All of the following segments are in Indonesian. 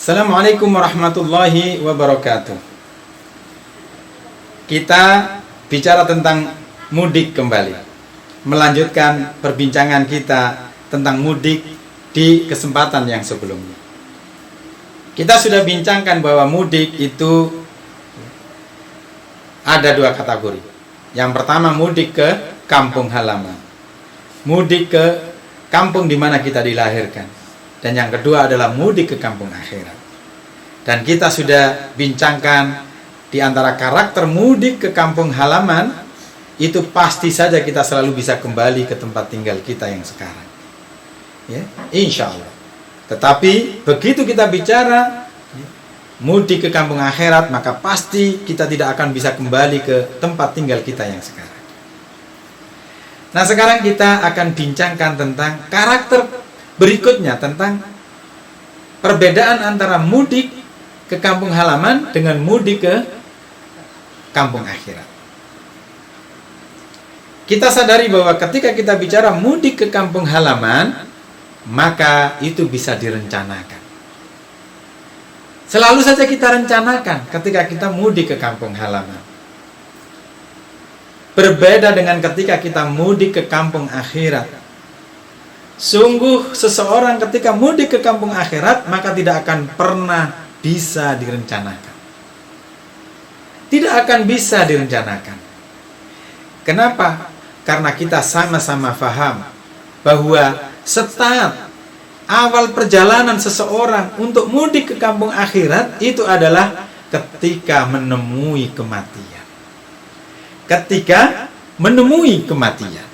Assalamualaikum warahmatullahi wabarakatuh. Kita bicara tentang mudik kembali, melanjutkan perbincangan kita tentang mudik di kesempatan yang sebelumnya. Kita sudah bincangkan bahwa mudik itu ada dua kategori. Yang pertama, mudik ke kampung halaman, mudik ke kampung di mana kita dilahirkan. Dan yang kedua adalah mudik ke kampung akhirat. Dan kita sudah bincangkan di antara karakter mudik ke kampung halaman, itu pasti saja kita selalu bisa kembali ke tempat tinggal kita yang sekarang, ya, insya Allah. Tetapi begitu kita bicara mudik ke kampung akhirat, maka pasti kita tidak akan bisa kembali ke tempat tinggal kita yang sekarang. Nah, sekarang kita akan bincangkan tentang karakter berikutnya, tentang perbedaan antara mudik ke kampung halaman dengan mudik ke kampung akhirat. Kita sadari bahwa ketika kita bicara mudik ke kampung halaman, maka itu bisa direncanakan. Selalu saja kita rencanakan ketika kita mudik ke kampung halaman. Berbeda dengan ketika kita mudik ke kampung akhirat. Sungguh seseorang ketika mudik ke kampung akhirat, maka tidak akan pernah bisa direncanakan. Tidak akan bisa direncanakan. Kenapa? Karena kita sama-sama paham bahwa start awal perjalanan seseorang untuk mudik ke kampung akhirat itu adalah ketika menemui kematian. Ketika menemui kematian.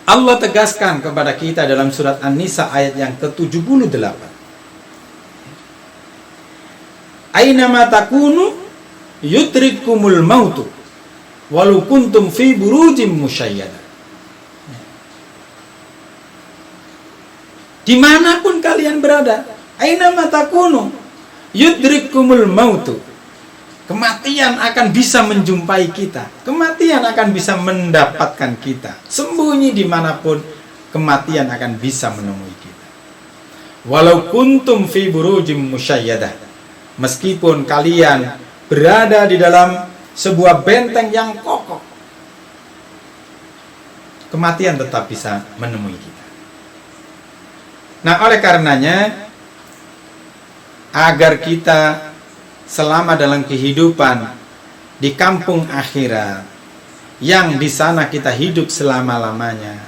Allah tegaskan kepada kita dalam surat An-Nisa ayat yang ke-78. Ainama takunu yudrikumul mautu walau kuntum fi burujim musyayyadah. Dimanapun kalian berada, ainama takunu yudrikumul mautu. Kematian akan bisa menjumpai kita. Kematian akan bisa mendapatkan kita. Sembunyi dimanapun, kematian akan bisa menemui kita. Walau kuntum fi burujim musyayyadah. Meskipun kalian berada di dalam sebuah benteng yang kokoh, kematian tetap bisa menemui kita. Nah, oleh karenanya, agar kita selama dalam kehidupan di kampung akhirat, yang di sana kita hidup selama-lamanya,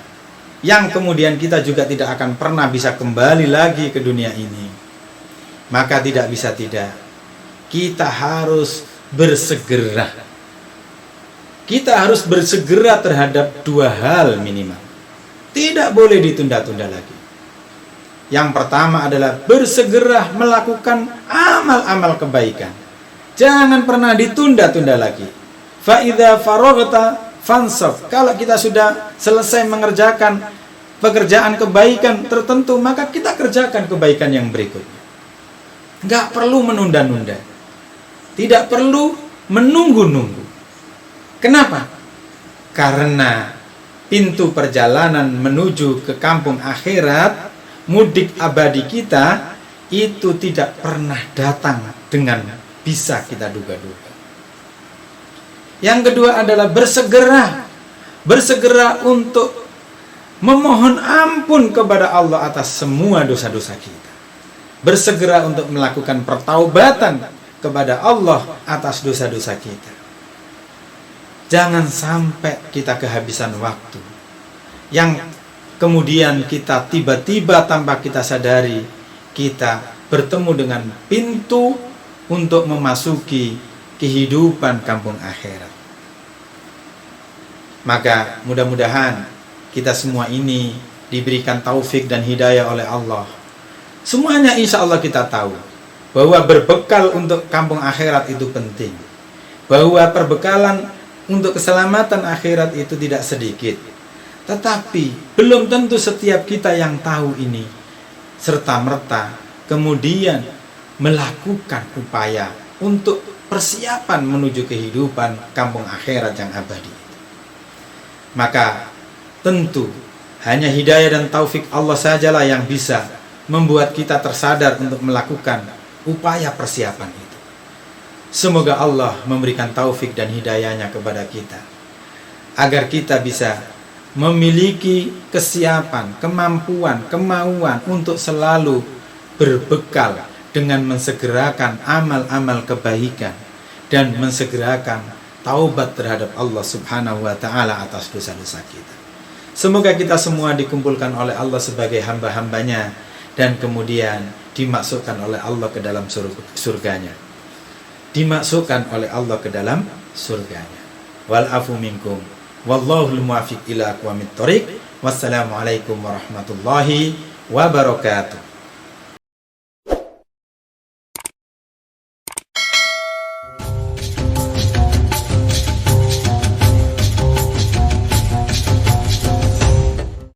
yang kemudian kita juga tidak akan pernah bisa kembali lagi ke dunia ini, maka tidak bisa tidak, kita harus bersegera. Kita harus bersegera terhadap dua hal minimal. Tidak boleh ditunda-tunda lagi. Yang pertama adalah bersegera melakukan amal-amal kebaikan. Jangan pernah ditunda-tunda lagi. Fa idza faraghta fansab. Kalau kita sudah selesai mengerjakan pekerjaan kebaikan tertentu, maka kita kerjakan kebaikan yang berikutnya. Enggak perlu menunda-nunda. Tidak perlu menunggu-nunggu. Kenapa? Karena pintu perjalanan menuju ke kampung akhirat, mudik abadi kita, itu tidak pernah datang dengan bisa kita duga-duga. Yang kedua adalah bersegera. Bersegera untuk memohon ampun kepada Allah atas semua dosa-dosa kita. Bersegera untuk melakukan pertaubatan kepada Allah atas dosa-dosa kita. Jangan sampai kita kehabisan waktu, yang kemudian kita tiba-tiba tanpa kita sadari, kita bertemu dengan pintu untuk memasuki kehidupan kampung akhirat. Maka mudah-mudahan kita semua ini diberikan taufik dan hidayah oleh Allah. Semuanya insya Allah kita tahu bahwa berbekal untuk kampung akhirat itu penting. Bahwa perbekalan untuk keselamatan akhirat itu tidak sedikit. Tetapi belum tentu setiap kita yang tahu ini serta-merta kemudian melakukan upaya untuk persiapan menuju kehidupan kampung akhirat yang abadi. Maka tentu hanya hidayah dan taufik Allah sajalah yang bisa membuat kita tersadar untuk melakukan upaya persiapan itu. Semoga Allah memberikan taufik dan hidayahnya kepada kita, agar kita bisa memiliki kesiapan, kemampuan, kemauan untuk selalu berbekal dengan mensegerakan amal-amal kebaikan dan mensegerakan taubat terhadap Allah Subhanahu wa ta'ala atas dosa-dosa kita. Semoga kita semua dikumpulkan oleh Allah sebagai hamba-hambanya dan kemudian dimasukkan oleh Allah ke dalam surganya. Dimasukkan oleh Allah ke dalam surganya. Wal afu minkum wallahul muwaffiq ila aqwamit thoriq. Wassalamualaikum warahmatullahi wabarakatuh.